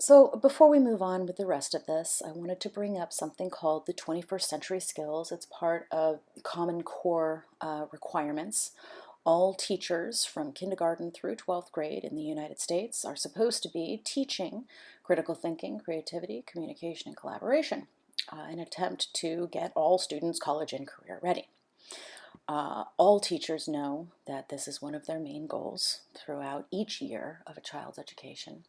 So before we move on with the rest of this, I wanted to bring up something called the 21st Century Skills. It's part of Common Core requirements. All teachers from kindergarten through 12th grade in the United States are supposed to be teaching critical thinking, creativity, communication, and collaboration in an attempt to get all students college and career ready. All teachers know that this is one of their main goals throughout each year of a child's education.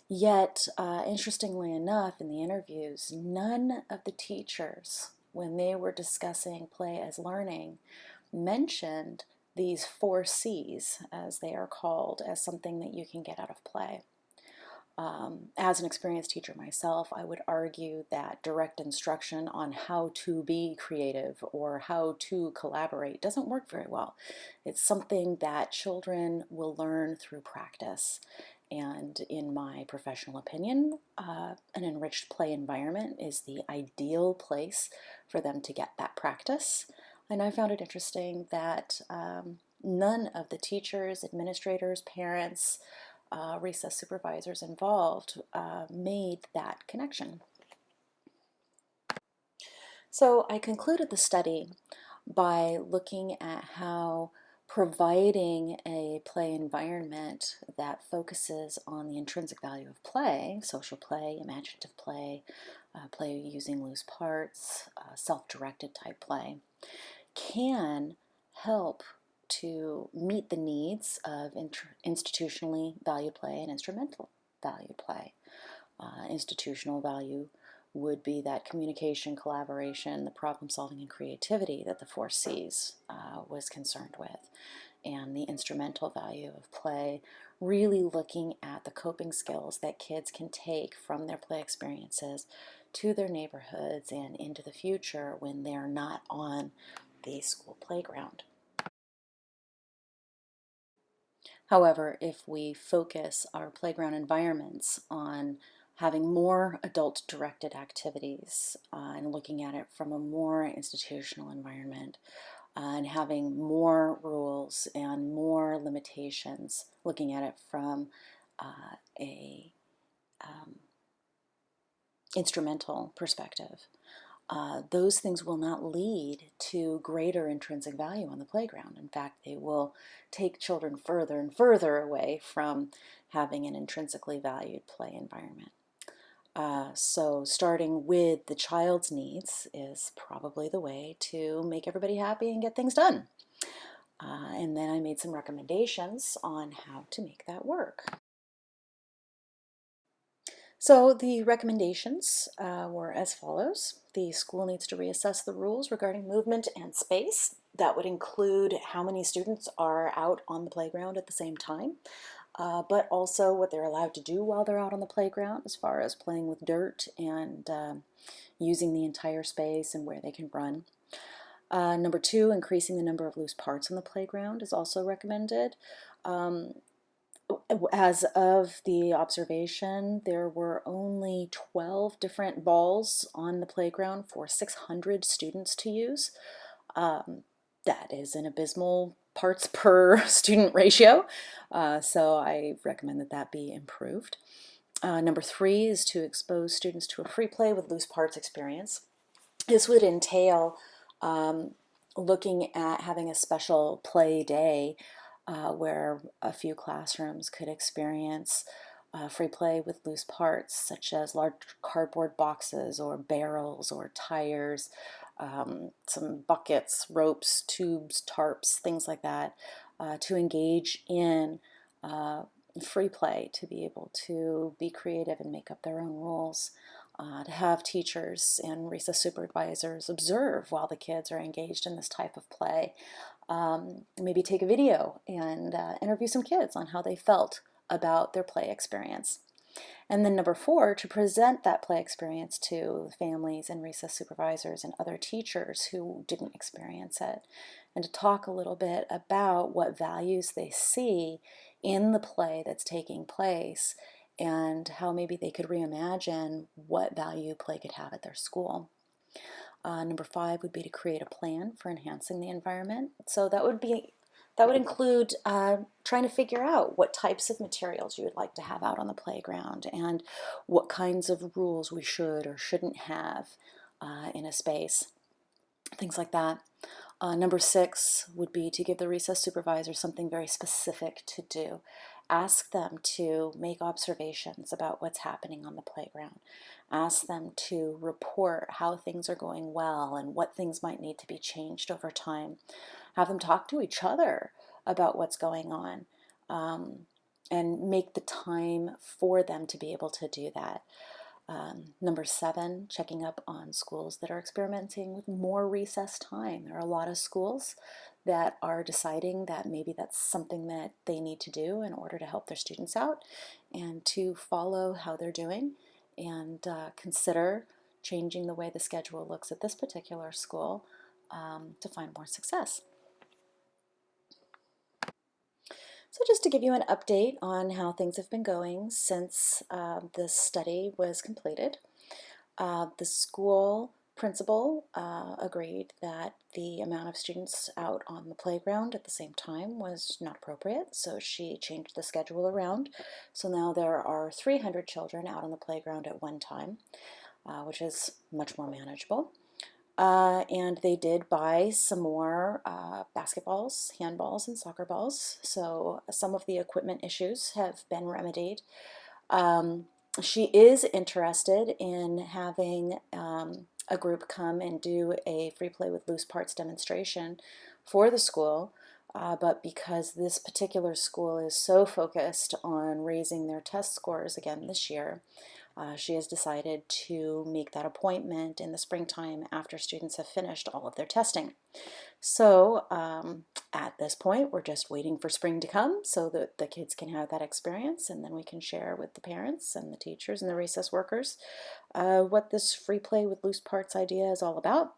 Yet, interestingly enough, in the interviews, none of the teachers, when they were discussing play as learning, mentioned these 4 C's, as they are called, as something that you can get out of play. As an experienced teacher myself, I would argue that direct instruction on how to be creative or how to collaborate doesn't work very well. It's something that children will learn through practice. And in my professional opinion, an enriched play environment is the ideal place for them to get that practice. And I found it interesting that none of the teachers, administrators, parents, recess supervisors involved made that connection. So I concluded the study by looking at how providing a play environment that focuses on the intrinsic value of play, social play, imaginative play, play using loose parts, self-directed type play, can help to meet the needs of institutionally valued play and instrumental valued play. Institutional value would be that communication, collaboration, the problem solving, and creativity that the 4 C's was concerned with. And the instrumental value of play, really looking at the coping skills that kids can take from their play experiences to their neighborhoods and into the future when they're not on the school playground. However, if we focus our playground environments on having more adult-directed activities and looking at it from a more institutional environment and having more rules and more limitations, looking at it from a instrumental perspective, those things will not lead to greater intrinsic value on the playground. In fact, they will take children further and further away from having an intrinsically valued play environment. So starting with the child's needs is probably the way to make everybody happy and get things done. And then I made some recommendations on how to make that work. So the recommendations were as follows. The school needs to reassess the rules regarding movement and space. That would include how many students are out on the playground at the same time, but also what they're allowed to do while they're out on the playground as far as playing with dirt and using the entire space and where they can run. Number 2, increasing the number of loose parts on the playground is also recommended. As of the observation, there were only 12 different balls on the playground for 600 students to use. That is an abysmal parts per student ratio, so I recommend that that be improved. Number 3 is to expose students to a free play with loose parts experience. This would entail looking at having a special play day where a few classrooms could experience free play with loose parts, such as large cardboard boxes or barrels or tires, some buckets, ropes, tubes, tarps, things like that, to engage in free play, to be able to be creative and make up their own rules. To have teachers and recess supervisors observe while the kids are engaged in this type of play. Maybe take a video and interview some kids on how they felt about their play experience. And then number 4, to present that play experience to families and recess supervisors and other teachers who didn't experience it, and to talk a little bit about what values they see in the play that's taking place and how maybe they could reimagine what value play could have at their school. Number 5 would be to create a plan for enhancing the environment. So that would be That would include trying to figure out what types of materials you would like to have out on the playground and what kinds of rules we should or shouldn't have in a space, things like that. Number 6 would be to give the recess supervisor something very specific to do. Ask them to make observations about what's happening on the playground. Ask them to report how things are going well and what things might need to be changed over time. Have them talk to each other about what's going on, and make the time for them to be able to do that. Number 7, checking up on schools that are experimenting with more recess time. There are a lot of schools that are deciding that maybe that's something that they need to do in order to help their students out, and to follow how they're doing and consider changing the way the schedule looks at this particular school to find more success. So just to give you an update on how things have been going since this study was completed, the school principal agreed that the amount of students out on the playground at the same time was not appropriate, so she changed the schedule around. So now there are 300 children out on the playground at one time, which is much more manageable. And they did buy some more basketballs, handballs, and soccer balls. So some of the equipment issues have been remedied. She is interested in having a group come and do a free play with loose parts demonstration for the school. But because this particular school is so focused on raising their test scores again this year, she has decided to make that appointment in the springtime after students have finished all of their testing. So at this point, we're just waiting for spring to come so that the kids can have that experience, and then we can share with the parents and the teachers and the recess workers what this free play with loose parts idea is all about,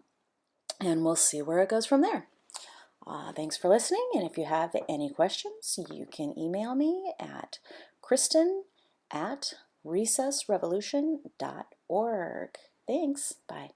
and we'll see where it goes from there. Thanks for listening, and if you have any questions, you can email me at Kristen@recessrevolution.org. Thanks. Bye.